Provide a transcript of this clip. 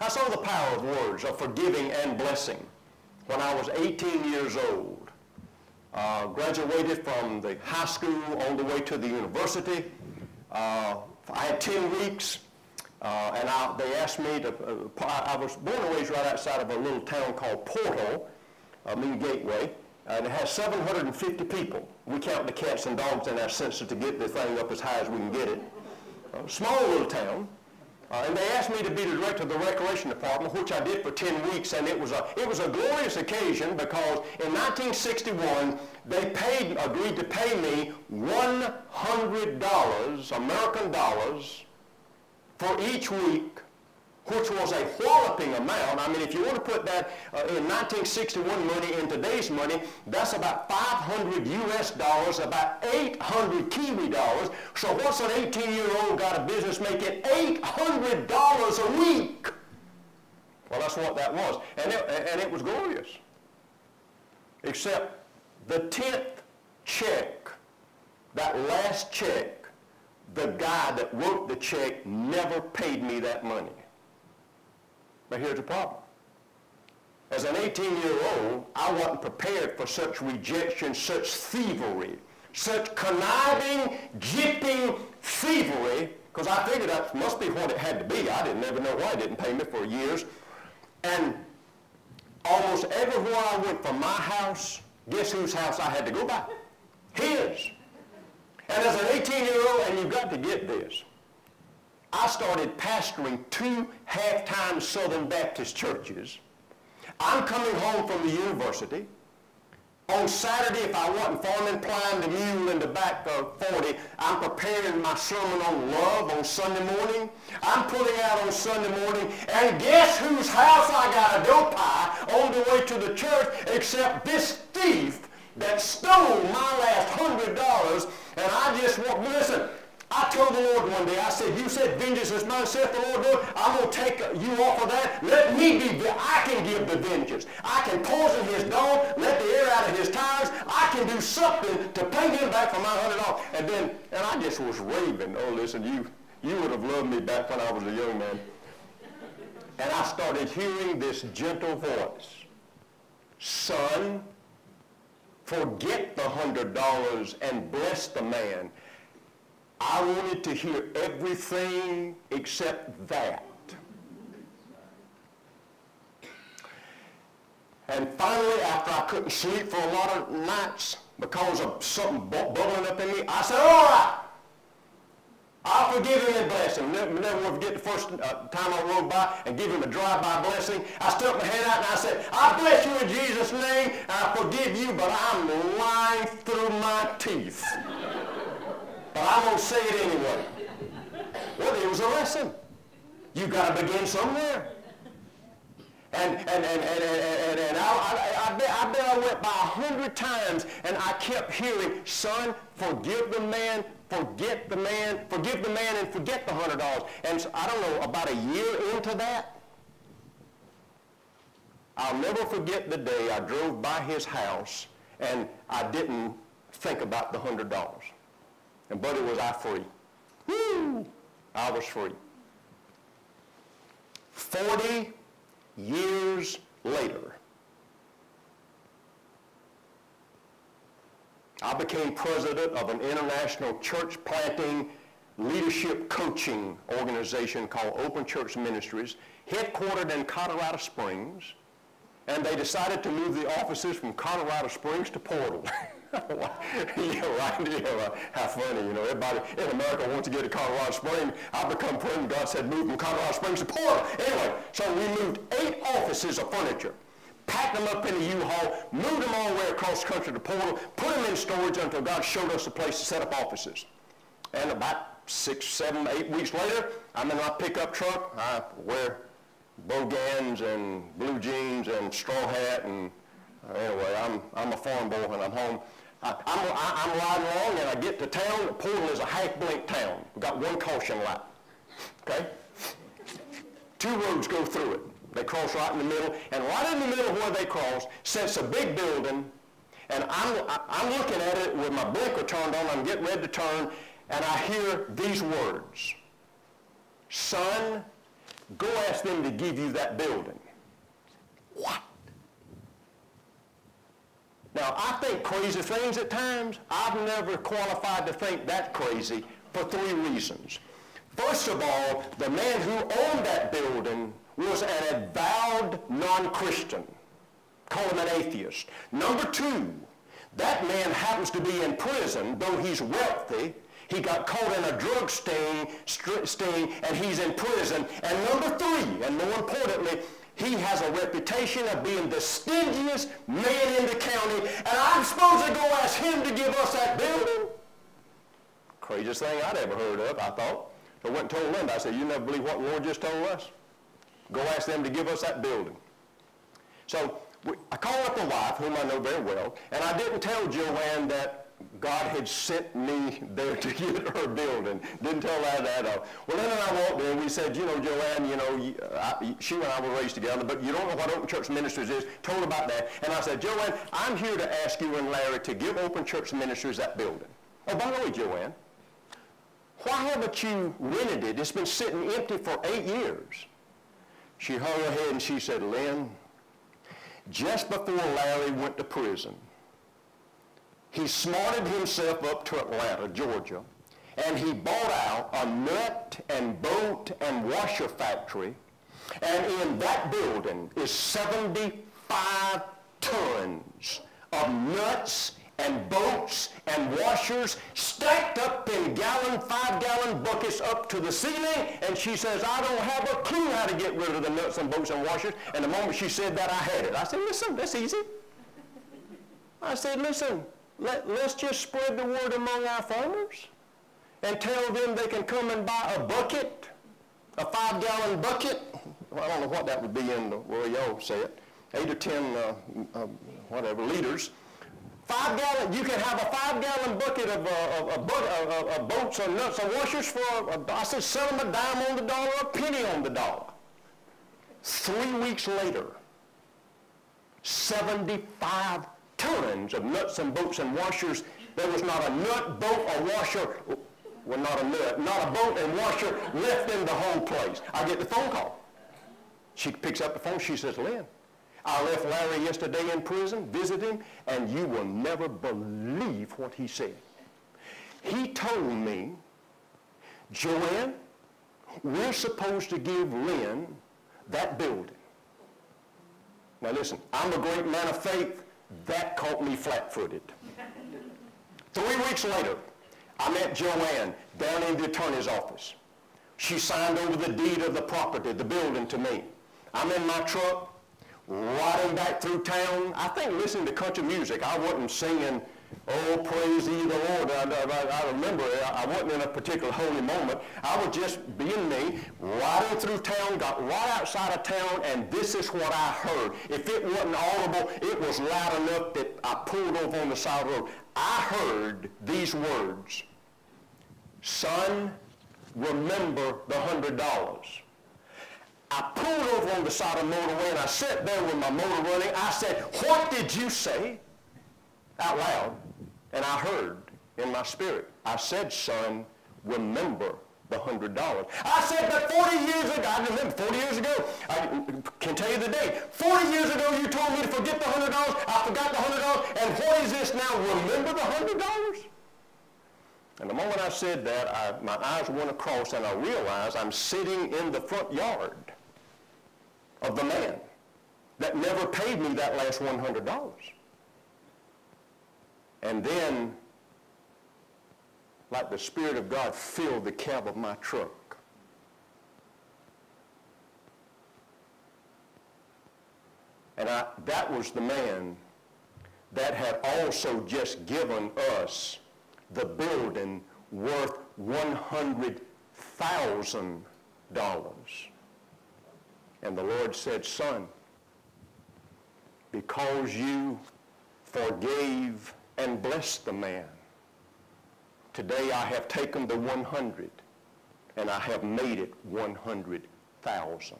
I saw the power of words, of forgiving and blessing, when I was 18 years old. Graduated from the high school on the way to the university. I had 10 weeks, and they asked me to, I was born and raised right outside of a little town called Portal, Gateway, and it has 750 people. We count the cats and dogs in our census to get the thing up as high as we can get it. Small little town. And they asked me to be the director of the recreation department, which I did for 10 weeks, and it was a glorious occasion because in 1961 they agreed to pay me $100 American dollars for each week, which was a walloping amount. I mean, if you want to put that in 1961 money, in today's money, that's about 500 US dollars, about 800 Kiwi dollars. So what's an 18-year-old got a business making $800 a week? Well, that's what that was. And it was glorious. Except the 10th check, that last check, the guy that wrote the check never paid me that money. But here's the problem. As an 18-year-old, I wasn't prepared for such rejection, such thievery, such conniving, jipping thievery, because I figured that must be what it had to be. I didn't ever know why it didn't pay me for years. And almost everywhere I went from my house, guess whose house I had to go by? His. And as an 18-year-old, and you've got to get this, I started pastoring 2 half-time Southern Baptist churches. I'm coming home from the university. On Saturday, if I wasn't farming, plying the mule in the back of 40, I'm preparing my sermon on love on Sunday morning. I'm pulling out on Sunday morning, and guess whose house I got a dough pie on the way to the church except this thief that stole my last $100, and I just want, listen, I told the Lord one day, I said, you said vengeance is mine, saith the Lord, I'm going to take you off of that. Let me be, I can give the vengeance. I can poison his dog, let the air out of his tires. I can do something to pay him back for my $100. And I just was raving. Oh, listen, you would have loved me back when I was a young man. And I started hearing this gentle voice. Son, forget the $100 and bless the man. I wanted to hear everything except that. And finally, after I couldn't sleep for a lot of nights because of something bubbling up in me, I said, all right, I'll forgive him and bless him. Never forget the first time I rode by and give him a drive-by blessing. I stuck my hand out and I said, I bless you in Jesus' name, and I forgive you, but I'm lying through my teeth. But I'm going to say it anyway. Well, it was a lesson. You got to begin somewhere. And I bet I went by 100 times, and I kept hearing, son, forgive the man, forget the man, forgive the man, and forget the $100. And so, I don't know, about a year into that, I'll never forget the day I drove by his house, and I didn't think about the $100. And buddy, was I free. Woo! I was free. 40 years later, I became president of an international church planting leadership coaching organization called Open Church Ministries, headquartered in Colorado Springs, and they decided to move the offices from Colorado Springs to Portal. Yeah, right. Yeah, how funny, you know. Everybody in America wants to get to Colorado Springs. I become president. God said move from Colorado Springs to Portal. Anyway, so we moved 8 offices of furniture, packed them up in a U-Haul, moved them all the way across the country to Portal, put them in storage until God showed us a place to set up offices. And about 6, 7, 8 weeks later, I'm in my pickup truck. I wear Bogans and blue jeans and straw hat, and anyway, I'm a farm boy when I'm home. I'm riding along, and I get to town. Portal is a half-blink town. We've got 1 caution light, okay? 2 roads go through it. They cross right in the middle, and right in the middle where they cross sits a big building, and I'm looking at it with my blinker turned on. I'm getting ready to turn, and I hear these words. Son, Go ask them to give you that building. What? Now, I think crazy things at times. I've never qualified to think that crazy for 3 reasons. First of all, the man who owned that building was an avowed non-Christian. Call him an atheist. Number 2, that man happens to be in prison, though he's wealthy. He got caught in a drug sting, and he's in prison. And number 3, and more importantly, he has a reputation of being the stingiest man in the county, and I'm supposed to go ask him to give us that building? Craziest thing I'd ever heard of, I thought. So I went and told Linda, I said, you never believe what the Lord just told us? Go ask them to give us that building. So I called up the wife, whom I know very well, and I didn't tell Joanne that God had sent me there to get her building. Didn't tell her that at all. Well, Lynn and I walked in, and we said, you know, Joanne, you know, she and I were raised together, but you don't know what Open Church Ministries is. Told her about that. And I said, Joanne, I'm here to ask you and Larry to give Open Church Ministries that building. Oh, by the way, Joanne, why haven't you rented it? It's been sitting empty for 8 years. She hung her head and she said, Lynn, just before Larry went to prison, he smarted himself up to Atlanta, Georgia, and he bought out a nut and bolt and washer factory, and in that building is 75 tons of nuts and bolts and washers stacked up in 5-gallon buckets up to the ceiling, and she says, I don't have a clue how to get rid of the nuts and bolts and washers. And the moment she said that, I had it. I said, listen, that's easy. I said, listen, let's just spread the word among our farmers and tell them they can come and buy a bucket, a 5-gallon bucket. Well, I don't know what that would be in the way y'all say it, 8 or 10 liters. 5-gallon, you can have a 5-gallon bucket of bolts and nuts and washers for, I said, sell them a dime on the dollar, a penny on the dollar. 3 weeks later, 75 tons of nuts and bolts and washers. There was not a nut, bolt, or washer, well, not a nut, not a bolt and washer left in the whole place. I get the phone call. She picks up the phone. She says, Lynn, I left Larry yesterday in prison, visited him, and you will never believe what he said. He told me, Joanne, we're supposed to give Lynn that building. Now listen, I'm a great man of faith. That caught me flat-footed. 3 weeks later, I met Joanne down in the attorney's office. She signed over the deed of the property, the building, to me. I'm in my truck, riding back through town. I think listening to country music. I wasn't singing, oh, praise ye the Lord. I remember I wasn't in a particular holy moment. I was just being me, riding through town, got right outside of town, and this is what I heard. If it wasn't audible, it was loud enough that I pulled over on the side of the road. I heard these words, son, remember the $100. I pulled over on the side of the motorway, and I sat there with my motor running. I said, what did you say? Out loud. And I heard in my spirit, I said, son, remember the $100. I said that 40 years ago, I remember 40 years ago, I can tell you the date. 40 years ago, you told me to forget the $100. I forgot the $100. And what is this now? Remember the $100? And the moment I said that, my eyes went across, and I realized I'm sitting in the front yard of the man that never paid me that last $100. And then, like the Spirit of God filled the cab of my truck. And that was the man that had also just given us the building worth $100,000. And the Lord said, son, because you forgave and blessed the man, today I have taken the 100 and I have made it 100,000.